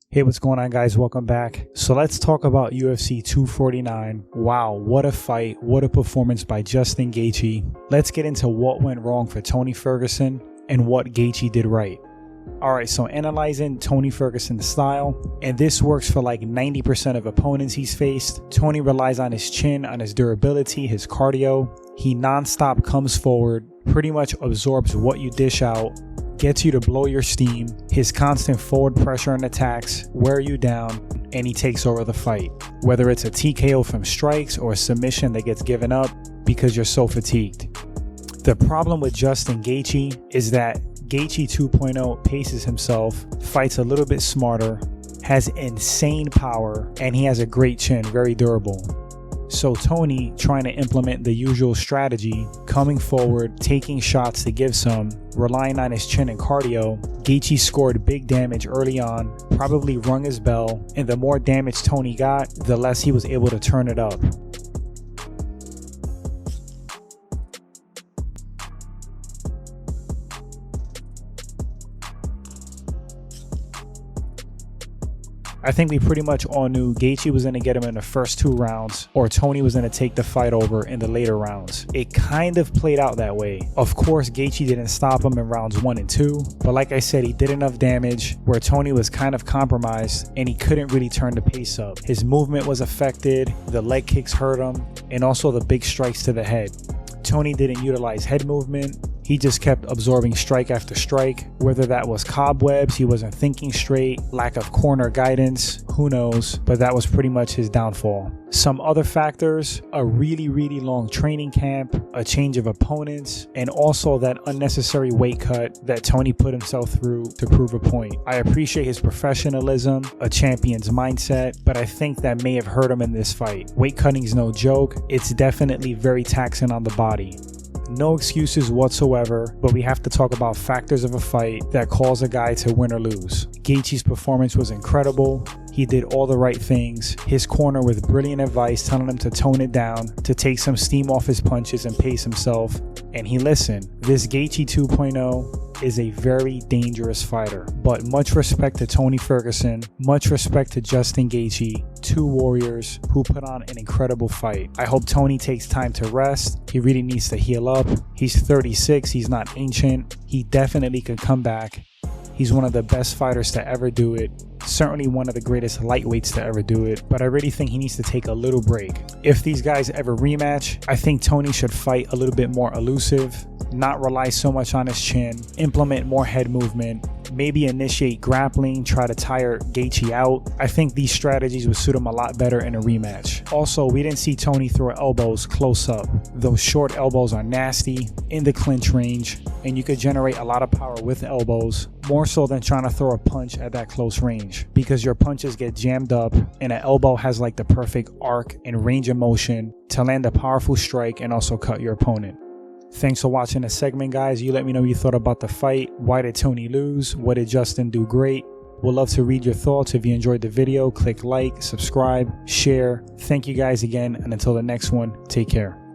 Hey, what's going on, guys? Welcome back. So let's talk about UFC 249. Wow, what a fight. What a performance by Justin Gaethje. Let's get into what went wrong for Tony Ferguson and what Gaethje did right. Alright, so analyzing Tony Ferguson's style, and this works for like 90% of opponents he's faced. Tony relies on his chin, on his durability, his cardio. He non-stop comes forward, pretty much absorbs what you dish out, gets you to blow your steam. His constant forward pressure and attacks wear you down, and he takes over the fight. Whether it's a TKO from strikes or a submission that gets given up because you're so fatigued. The problem with Justin Gaethje is that Gaethje 2.0 paces himself, fights a little bit smarter, has insane power, and he has a great chin, very durable. So Tony, trying to implement the usual strategy, coming forward, taking shots to give some, relying on his chin and cardio, Gaethje scored big damage early on, probably rung his bell, and the more damage Tony got, the less he was able to turn it up. I think we pretty much all knew Gaethje was going to get him in the first 2 rounds, or Tony was going to take the fight over in the later rounds. It kind of played out that way. Of course, Gaethje didn't stop him in rounds 1 and 2, but like I said, he did enough damage where Tony was kind of compromised and he couldn't really turn the pace up. His movement was affected, the leg kicks hurt him, and also the big strikes to the head. Tony didn't utilize head movement. He just kept absorbing strike after strike. Whether that was cobwebs, he wasn't thinking straight, lack of corner guidance, who knows, but that was pretty much his downfall. Some other factors: a really long training camp, a change of opponents, and also that unnecessary weight cut that Tony put himself through to prove a point. I appreciate his professionalism, a champion's mindset, but I think that may have hurt him in this fight. Weight cutting's no joke. It's definitely very taxing on the body. No excuses whatsoever, but we have to talk about factors of a fight that cause a guy to win or lose. Gaethje's performance was incredible. He did all the right things. His corner with brilliant advice telling him to tone it down, to take some steam off his punches and pace himself, and he listened. This Gaethje 2.0 is a very dangerous fighter, but much respect to Tony Ferguson, much respect to Justin Gaethje, 2 warriors who put on an incredible fight. I hope Tony takes time to rest. He really needs to heal up. He's 36, he's not ancient. He definitely could come back. He's one of the best fighters to ever do it. Certainly one of the greatest lightweights to ever do it, but I really think he needs to take a little break. If these guys ever rematch, I think Tony should fight a little bit more elusive, not rely so much on his chin, implement more head movement, maybe initiate grappling, try to tire Gaethje out. I think these strategies would suit him a lot better in a rematch. Also, we didn't see Tony throw elbows close up. Those short elbows are nasty, in the clinch range, and you could generate a lot of power with elbows, more so than trying to throw a punch at that close range, because your punches get jammed up and an elbow has like the perfect arc and range of motion to land a powerful strike and also cut your opponent. Thanks for watching this segment, guys. You let me know what you thought about the fight. Why did Tony lose? What did Justin do great? Would love to read your thoughts. If you enjoyed the video, click like, subscribe, share. Thank you guys again, and until the next one, take care.